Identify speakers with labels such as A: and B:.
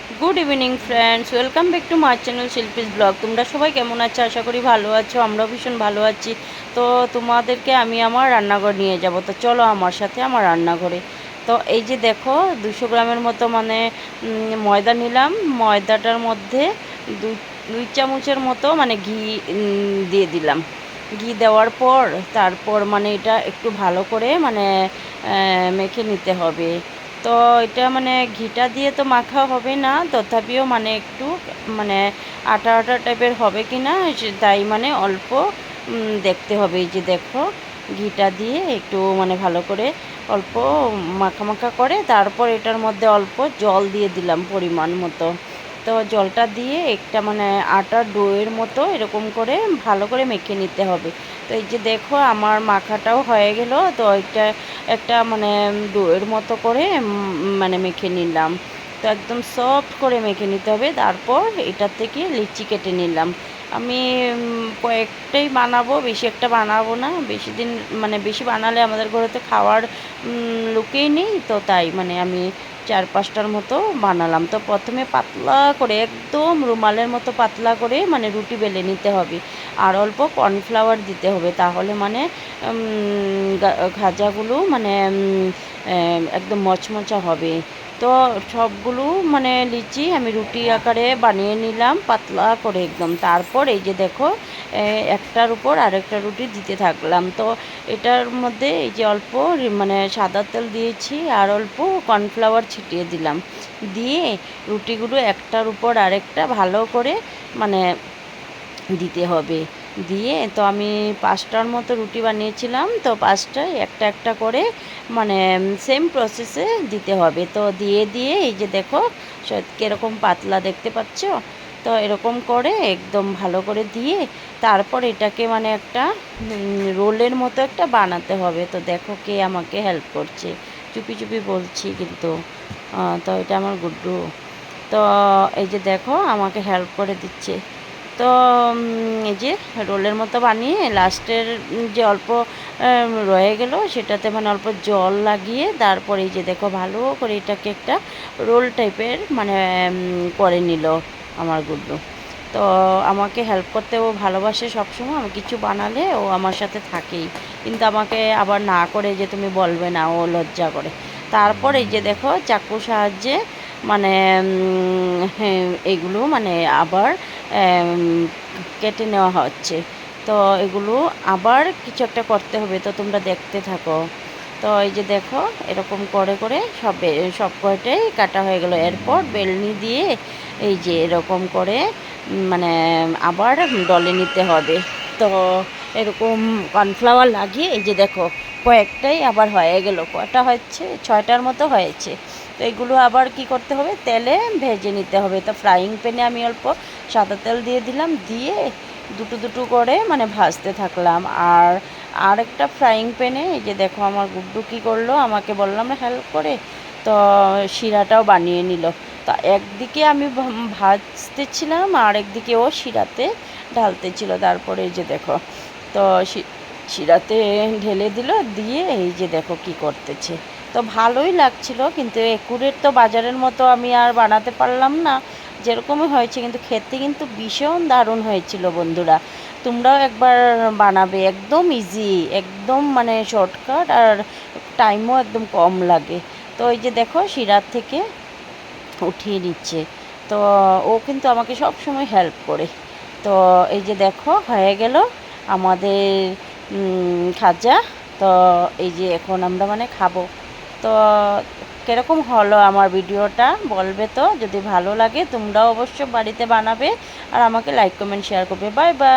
A: Good evening friends, welcome back to my channel Shilpi's blog. তোমরা সবাই কেমন আছো? আশা করি ভালো আছো। আমরাও ভীষণ ভালো আছি। তো তোমাদেরকে আমি আমার রান্নাঘর নিয়ে যাব। তো চলো আমার সাথে আমার রান্নাঘরে। তো এই যে দেখো, 200 গ্রামের মতো মানে ময়দা নিলাম। ময়দাটার মধ্যে দুই দুই চামচের মতো মানে ঘি দিয়ে দিলাম। ঘি দেওয়ার পর তারপর মানে এটা একটু ভালো করে মানে মেখে নিতে হবে। তো এটা মানে ঘিটা দিয়ে তো মাখা হবে না, তথাপিও মানে একটু মানে আটা আটা টাইপের হবে কি না তাই মানে অল্প দেখতে হবে। এই যে দেখো, ঘিটা দিয়ে একটু মানে ভালো করে অল্প মাখা মাখা করে তারপর এটার মধ্যে অল্প জল দিয়ে দিলাম পরিমাণ মতো। তো জলটা দিয়ে একটা মানে আটার ডোয়ের মতো এরকম করে ভালো করে মেখে নিতে হবে। তো এই যে দেখো, আমার মাখাটাও হয়ে গেল। তো এটা একটা মানে ডোয়ের মতো করে মানে মেখে নিলাম। তো একদম সফট করে মেখে নিতে হবে। তারপর এটার থেকে লিচি কেটে নিলাম। আমি কয়েকটাই বানাবো, বেশি একটা বানাবো না। বেশি দিন মানে বেশি বানালে আমাদের ঘরে তো খাওয়ার লোকেই নেই, তো তাই মানে আমি 4-5টার মতো বানালাম। তো প্রথমে পাতলা করে একদম রুমালের মতো পাতলা করে মানে রুটি বেলে নিতে হবে। আর অল্প কর্নফ্লাওয়ার দিতে হবে, তাহলে মানে খাজাগুলো মানে একদম মচমচা হবে। তো সবগুলো মানে লিচি আমি রুটি আকারে বানিয়ে নিলাম পাতলা করে একদম। তারপর এই যে দেখো, একটার উপর আরেকটা রুটি দিতে থাকলাম। তো এটার মধ্যে এই যে অল্প মানে সাদা তেল দিয়েছি আর অল্প কর্নফ্লাওয়ার ছিটিয়ে দিলাম। দিয়ে রুটিগুলো একটার উপর আরেকটা ভালো করে মানে দিতে হবে। দিয়ে তো আমি 5টার মতো রুটি বানিয়েছিলাম। তো 5টায় একটা একটা করে মানে সেম প্রসেসে দিতে হবে। তো দিয়ে দিয়ে এই যে দেখো কীরকম পাতলা দেখতে পাচ্ছ। তো এরকম করে একদম ভালো করে দিয়ে তারপর এটাকে মানে একটা রোলের মতো একটা বানাতে হবে। তো দেখো কে আমাকে হেল্প করছে, চুপি চুপি বলছি কিন্তু। তো এটা আমার গুড্ডু। তো এই যে দেখো আমাকে হেল্প করে দিচ্ছে। তো এই যে রোলের মতো বানিয়ে লাস্টের যে অল্প রয়ে গেল সেটাতে মানে অল্প জল লাগিয়ে তারপরে এই যে দেখো ভালো করে এটাকে একটা রোল টাইপের মানে করে নিল আমার গুড্ডু। তো আমাকে হেল্প করতে ও ভালোবাসে সবসময়। আমি কিছু বানালে ও আমার সাথে থাকেই, কিন্তু আমাকে আবার না করে যে তুমি বলবে না, ও লজ্জা করে। তারপর এই যে দেখো চাকুর সাহায্যে মানে হ্যাঁ, এগুলো মানে আবার কেটে নেওয়া হচ্ছে। তো এগুলো আবার কিছু একটা করতে হবে, তো তোমরা দেখতে থাকো। তো এই যে দেখো এরকম করে করে সব কয়টাই কাটা হয়ে গেল। এরপর বেলনি দিয়ে এই যে এরকম করে মানে আবার ডলে নিতে হবে। তো এরকম কর্নফ্লাওয়ার লাগিয়ে এই যে দেখো কয়েকটাই আবার হয়ে গেল। কয়টা হচ্ছে? 6টার মতো হয়েছে। তো এগুলো আবার কি করতে হবে, তেলে ভেজে নিতে হবে। তো ফ্রাইং প্যানে আমি অল্প সাদা তেল দিয়ে দিলাম, দিয়ে দুটো দুটো করে মানে ভাজতে থাকলাম। আর একটা ফ্রাইং প্যানে এই যে দেখো আমার গুড্ডু কী করলো, আমাকে বললাম না হেল্প করে, তো শিরাটাও বানিয়ে নিল। তা একদিকে আমি ভাজতেছিলাম আর একদিকে ও শিরাতে ঢালতেছিল। তারপরে এই যে দেখো, তো শিরাতে ঢেলে দিল, দিয়ে এই যে দেখো কি করতেছে। তো ভালোই লাগছিল, কিন্তু একুরেট তো বাজারের মতো আমি আর বানাতে পারলাম না। যেরকমই হয়েছে কিন্তু খেতে কিন্তু ভীষণ দারুণ হয়েছিল বন্ধুরা। তোমরাও একবার বানাবে, একদম ইজি, একদম মানে শর্টকাট, আর টাইমও একদম কম লাগে। তো এই যে দেখো শিরার থেকে উঠিয়ে নিচ্ছে। তো ও কিন্তু আমাকে সব সময় হেল্প করে। তো এই যে দেখো হয়ে গেল আমাদের খাজা। তো এই যে এখন আমরা মানে খাবো। তো কীরকম হলো আমার ভিডিওটা বলবে তো। যদি ভালো লাগে তোমরাও অবশ্য বাড়িতে বানাবে আর আমাকে লাইক কমেন্ট শেয়ার করবে। Bye bye.